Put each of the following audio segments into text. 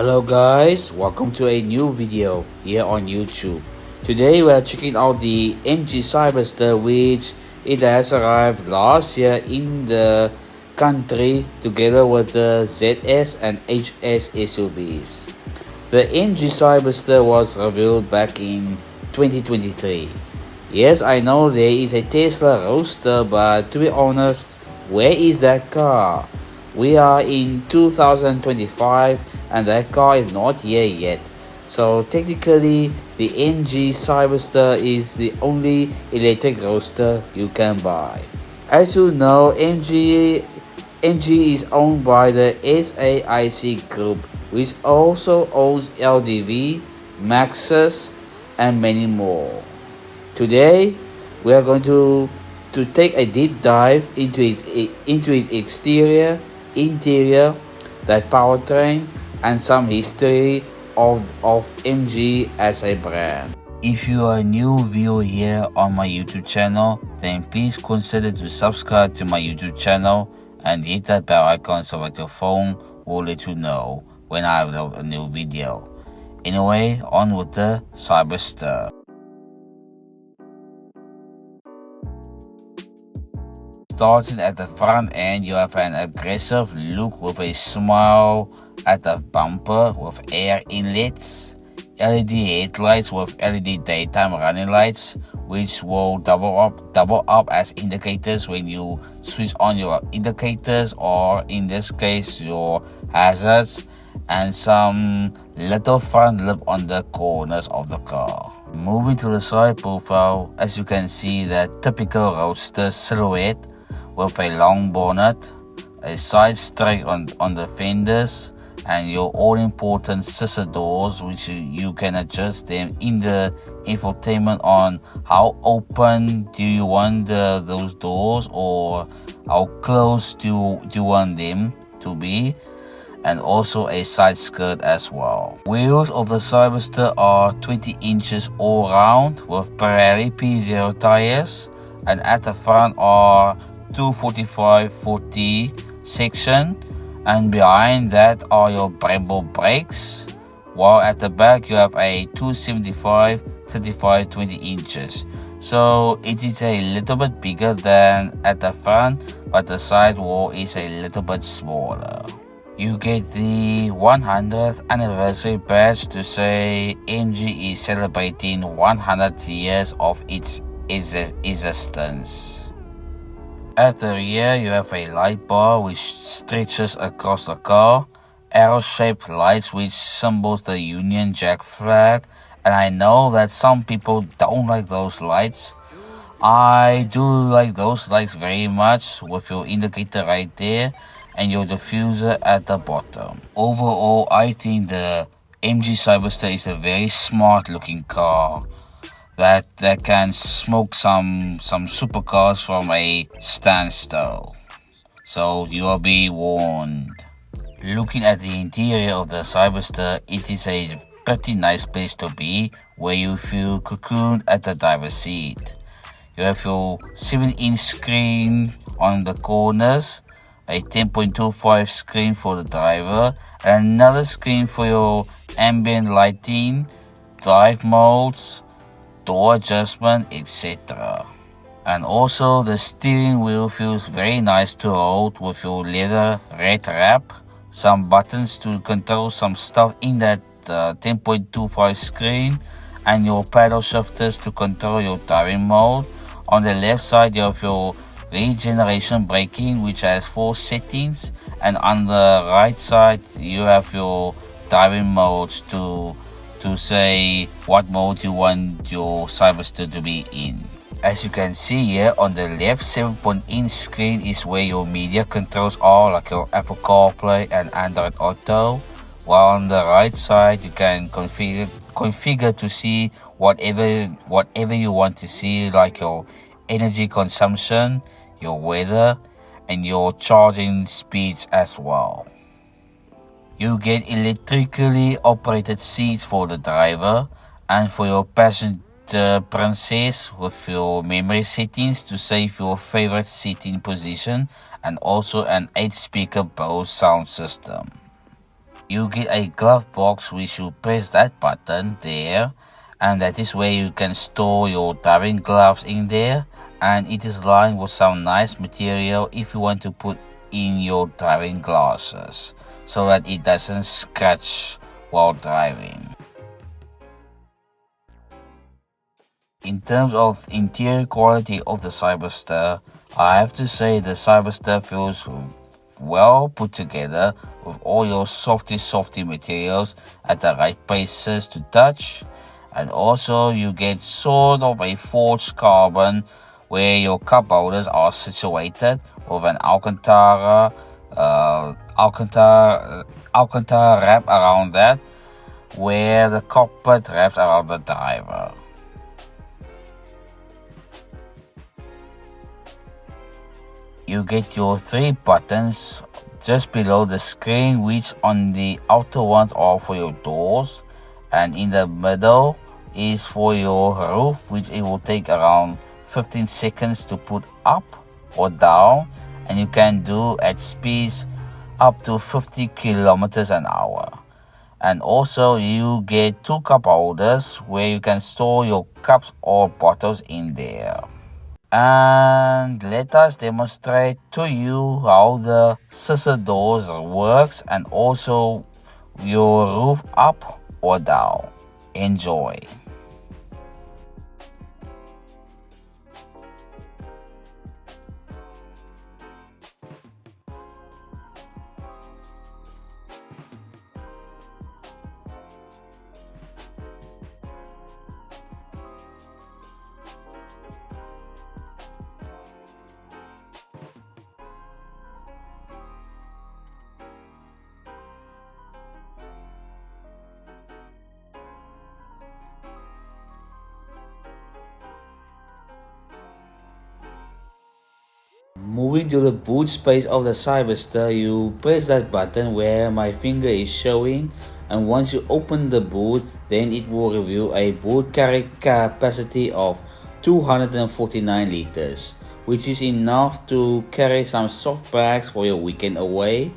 Hello guys, welcome to a new video here on YouTube. Today we are checking out the MG Cyberster, which it has arrived last year in the country together with the ZS and HS SUVs. The MG Cyberster was revealed back in 2023. Yes, I know there is a Tesla Roadster, but to be honest, where is that car? We are in 2025 and that car is not here yet. So technically the MG Cyberster is the only electric roadster you can buy. As you know, MG is owned by the SAIC Group, which also owns LDV, Maxus and many more. Today we are going to take a deep dive into its exterior, interior, that powertrain, and some history of MG as a brand. If you are a new viewer here on my YouTube channel, then please consider to subscribe to my YouTube channel and hit that bell icon so that your phone will let you know when I upload a new video. Anyway, on with the Cyberster. Starting at the front end, you have an aggressive look with a smile at the bumper with air inlets, LED headlights with LED daytime running lights, which will double up as indicators when you switch on your indicators, or in this case your hazards, and some little front lip on the corners of the car. Moving to the side profile, as you can see, that typical roadster silhouette with a long bonnet, a side strake on the fenders, and your all-important scissor doors, which you can adjust them in the infotainment on how open do you want those doors, or how close do you want them to be, and also a side skirt as well. Wheels of the Cyberster are 20 inches all round with Pirelli P0 tires, and at the front are 245/40 section, and behind that are your Brembo brakes, while at the back you have a 275/35 20 inches. So it is a little bit bigger than at the front, but the sidewall is a little bit smaller. You get the 100th anniversary badge to say MG is celebrating 100 years of its existence. At the rear, you have a light bar which stretches across the car, arrow-shaped lights which symbols the Union Jack flag, and I know that some people don't like those lights. I do like those lights very much, with your indicator right there and your diffuser at the bottom. Overall, I think the MG Cyberster is a very smart looking car that can smoke some supercars from a standstill. So you will be warned. Looking at the interior of the Cyberster, it is a pretty nice place to be, where you feel cocooned at the driver's seat. You have your 7-inch screen on the corners, a 10.25 screen for the driver, and another screen for your ambient lighting, drive modes, door adjustment, etc. And also the steering wheel feels very nice to hold with your leather red wrap, some buttons to control some stuff in that 10.25 screen, and your paddle shifters to control your driving mode. On the left side you have your regeneration braking, which has 4 settings, and on the right side you have your driving modes to say what mode you want your Cyberster to be in. As you can see here on the left, 7-inch screen is where your media controls are, like your Apple CarPlay and Android Auto, while on the right side you can configure to see whatever you want to see, like your energy consumption, your weather, and your charging speeds as well. You get electrically operated seats for the driver, and for your passenger princess with your memory settings to save your favorite seating position, and also an 8-speaker Bose sound system. You get a glove box which you press that button there, and that is where you can store your driving gloves in there, and it is lined with some nice material if you want to put in your driving glasses so that it doesn't scratch while driving. In terms of interior quality of the Cyberster, I have to say the Cyberster feels well put together with all your softy materials at the right places to touch, and also you get sort of a forged carbon where your cup holders are situated with an Alcantara wrap around that, where the cockpit wraps around the driver. You get your 3 buttons just below the screen, which on the outer ones are for your doors, and in the middle is for your roof, which it will take around 15 seconds to put up or down, and you can do at speeds up to 50 kilometers an hour. And also you get 2 cup holders where you can store your cups or bottles in there. And let us demonstrate to you how the scissor doors works, and also your roof up or down. Enjoy. Moving to the boot space of the Cyberster, you press that button where my finger is showing, and once you open the boot, then it will reveal a boot carry capacity of 249 liters, which is enough to carry some soft bags for your weekend away.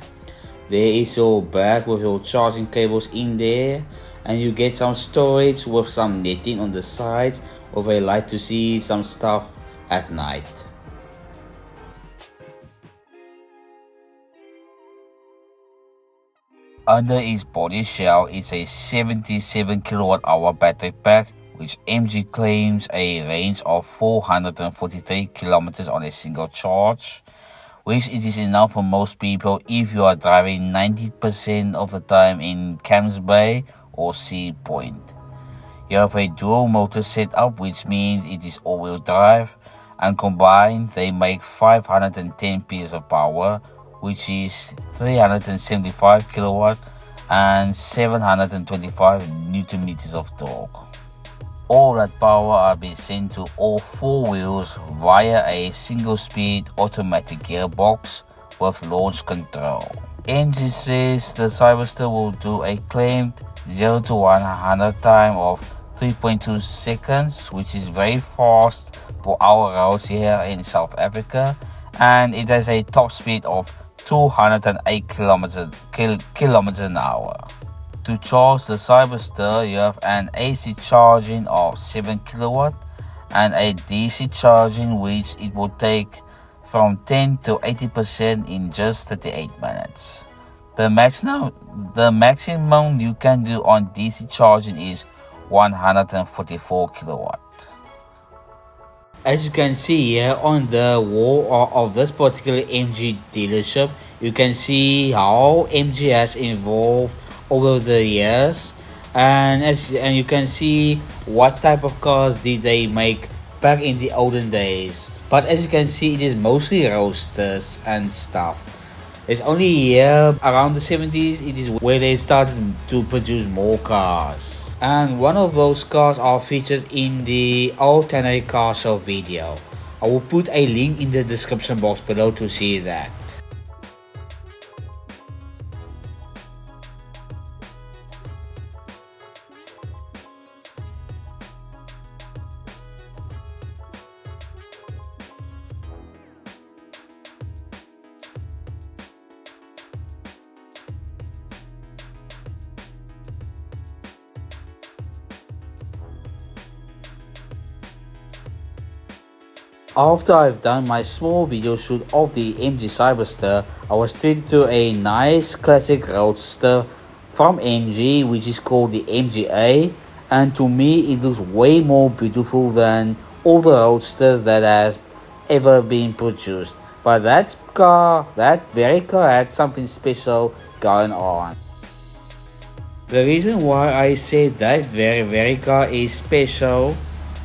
There is your bag with your charging cables in there, and you get some storage with some netting on the sides with a light to see some stuff at night. Under its body shell is a 77 kilowatt-hour battery pack, which MG claims a range of 443 kilometers on a single charge, which it is enough for most people if you are driving 90% of the time in Camps Bay or Sea Point. You have a dual motor setup, which means it is all-wheel drive, and combined they make 510 PS of power, which is 375 kilowatt and 725 newton meters of torque. All that power are being sent to all 4 wheels via a single-speed automatic gearbox with launch control. MG says the Cyberster will do a claimed 0 to 100 time of 3.2 seconds, which is very fast for our roads here in South Africa, and it has a top speed of 208 kilometers an hour. To charge the Cyberster, you have an AC charging of 7 kilowatt and a DC charging, which it will take from 10 to 80% in just 38 minutes. The maximum you can do on DC charging is 144 kilowatt. As you can see here on the wall of this particular MG dealership, you can see how MG has evolved over the years, and you can see what type of cars did they make back in the olden days. But as you can see, it is mostly roadsters and stuff. It's only here around the 70s it is where they started to produce more cars. And one of those cars are featured in the old Heinrich car show video. I will put a link in the description box below to see that. After I've done my small video shoot of the MG Cyberster, I was treated to a nice classic roadster from MG, which is called the MGA, and to me it looks way more beautiful than all the roadsters that has ever been produced. But that very car had something special going on. The reason why I say that very car is special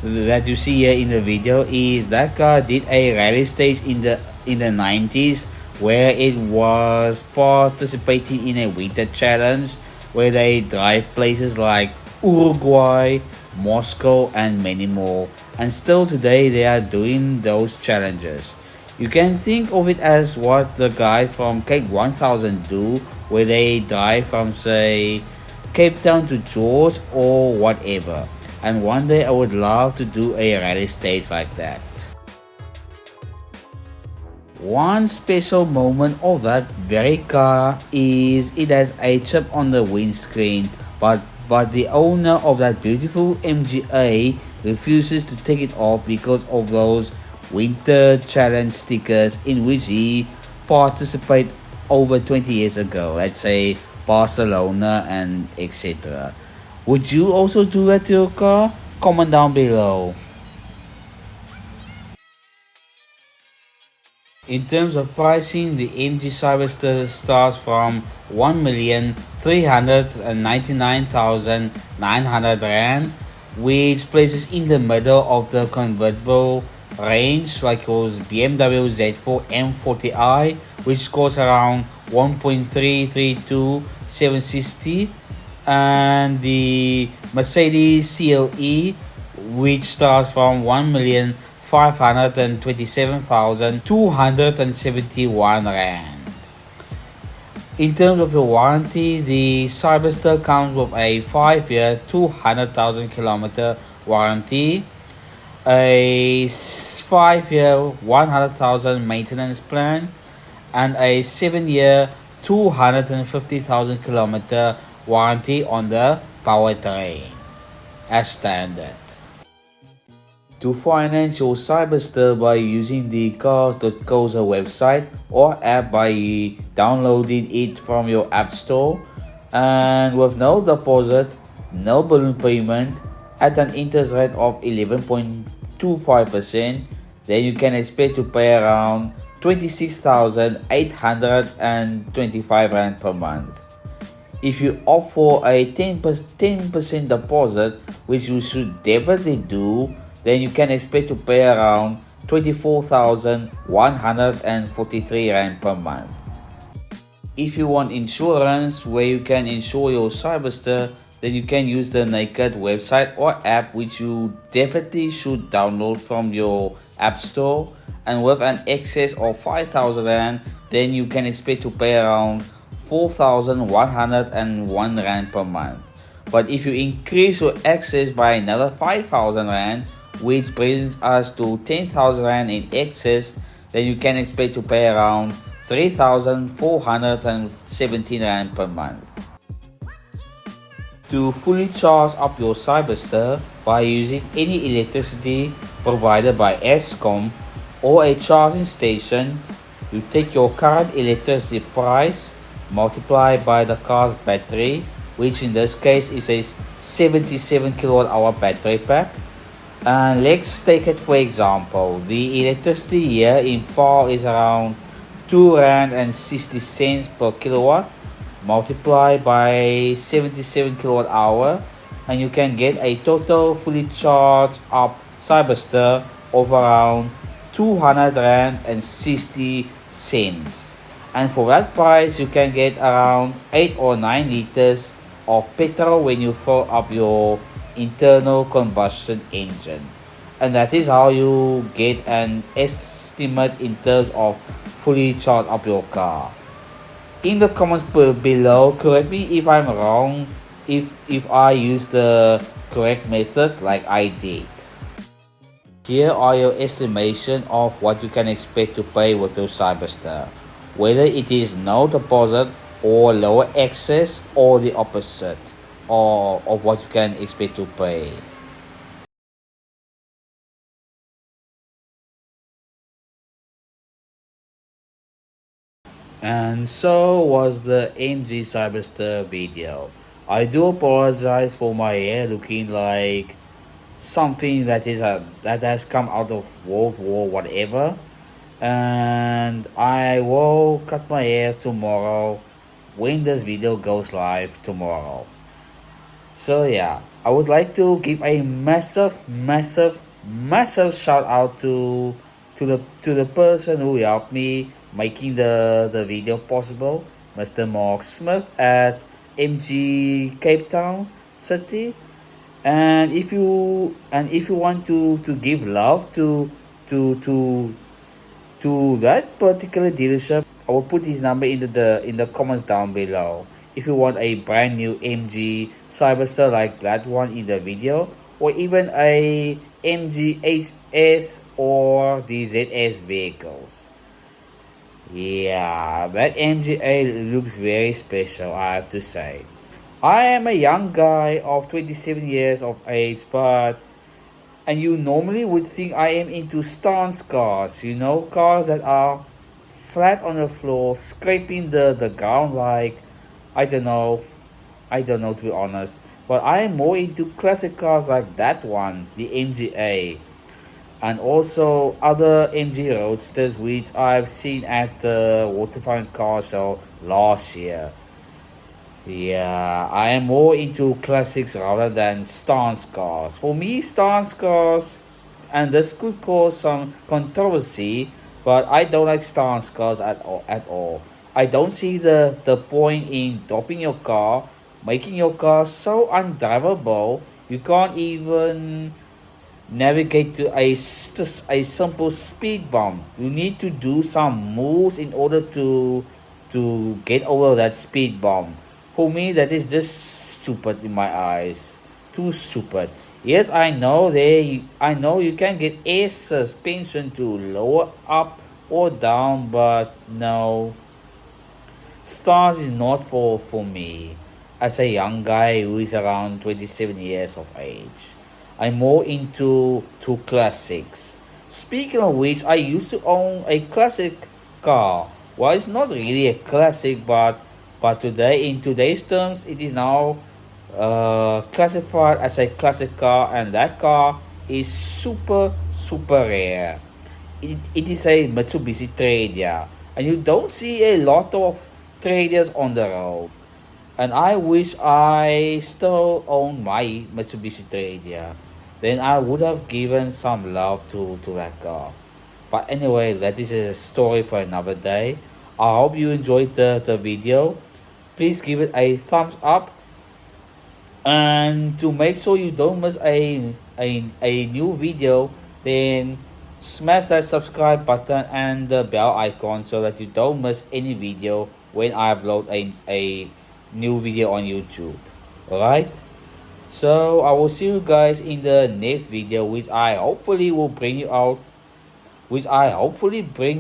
that you see here in the video is that car did a rally stage in the 90s, where it was participating in a winter challenge where they drive places like Uruguay, Moscow and many more, and still today they are doing those challenges. You can think of it as what the guys from Cape 1000 do, where they drive from, say, Cape Town to George or whatever. And one day I would love to do a rally stage like that. One special moment of that very car is it has a chip on the windscreen, but the owner of that beautiful MGA refuses to take it off because of those winter challenge stickers in which he participated over 20 years ago, let's say Barcelona and etc. Would you also do that to your car? Comment down below. In terms of pricing, the MG Cyberster starts from 1,399,900 Rand, which places in the middle of the convertible range, like yours BMW Z4 M40i, which costs around 1.332760, and the Mercedes CLE, which starts from 1,527,271 Rand. In terms of your warranty, the Cyberster comes with a 5-year 200,000 kilometer warranty, a 5-year 100,000 maintenance plan, and a 7-year 250,000 kilometer warranty on the powertrain as standard. To finance your Cyberster by using the Cars.coza website or app by downloading it from your app store, and with no deposit, no balloon payment, at an interest rate of 11.25%, then you can expect to pay around 26,825 Rand per month. If you opt for a 10% deposit, which you should definitely do, then you can expect to pay around 24,143 Rand per month. If you want insurance where you can insure your Cyberster, then you can use the Naked website or app, which you definitely should download from your app store. And with an excess of 5,000 Rand, then you can expect to pay around 4,101 Rand per month. But if you increase your excess by another 5,000 Rand, which brings us to 10,000 Rand in excess, then you can expect to pay around 3,417 Rand per month. To fully charge up your Cyberster by using any electricity provided by Eskom or a charging station, you take your current electricity price, multiply by the car's battery, which in this case is a 77 kWh battery pack. And let's take it for example, the electricity here in Paarl is around 2 Rand and 60 cents per kilowatt, multiply by 77 kWh, and you can get a total fully charged up Cyberster of around 200 Rand and 60 cents. And for that price, you can get around 8 or 9 liters of petrol when you fill up your internal combustion engine. And that is how you get an estimate in terms of fully charge up your car. In the comments below, correct me if I'm wrong, if I use the correct method like I did. Here are your estimation of what you can expect to pay with your Cyberster, whether it is no deposit or lower excess or the opposite of what you can expect to pay. And so was the MG Cyberster video. I do apologize for my hair looking like something that has come out of World War whatever. And I will cut my hair tomorrow when this video goes live tomorrow. So yeah, I would like to give a massive shout out to the person who helped me making the video possible, Mr. Mark Smith at MG Cape Town City. And if you want to give love to to to that particular dealership, I will put his number in the comments down below. If you want a brand new MG Cyberster like that one in the video, or even a MG HS or the ZS vehicles. Yeah, that MGA looks very special, I have to say. I am a young guy of 27 years of age, but and you normally would think I am into stance cars, cars that are flat on the floor, scraping the ground like, I don't know, to be honest. But I am more into classic cars like that one, the MGA, and also other MG Roadsters which I've seen at the Waterfront Car Show last year. Yeah, I am more into classics rather than stance cars. For me, stance cars, and this could cause some controversy, but I don't like stance cars at all. I don't see the point in dropping your car, making your car so undrivable, you can't even navigate to a simple speed bump. You need to do some moves in order to get over that speed bump. For me, that is just stupid in my eyes. Too stupid. Yes, I know you can get air suspension to lower up or down, but no, stars is not for me. As a young guy who is around 27 years of age, I'm more into classics. Speaking of which, I used to own a classic car. Well, it's not really a classic, but today, in today's terms, it is now classified as a classic car, and that car is super rare. It is a Mitsubishi Trader, and you don't see a lot of traders on the road. And I wish I still own my Mitsubishi Trader. Then I would have given some love to that car. But anyway, that is a story for another day. I hope you enjoyed the video. Please give it a thumbs up. And to make sure you don't miss a new video, then smash that subscribe button and the bell icon so that you don't miss any video when I upload a new video on YouTube. Alright? So I will see you guys in the next video, which I hopefully bring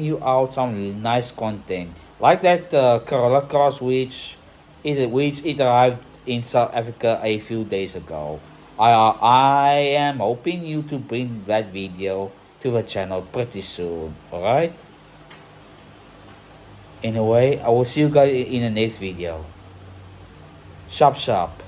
you out some nice content. Like that Corolla Cross which it arrived in South Africa a few days ago. I am hoping you to bring that video to the channel pretty soon. Alright? Anyway, I will see you guys in the next video. Sharp.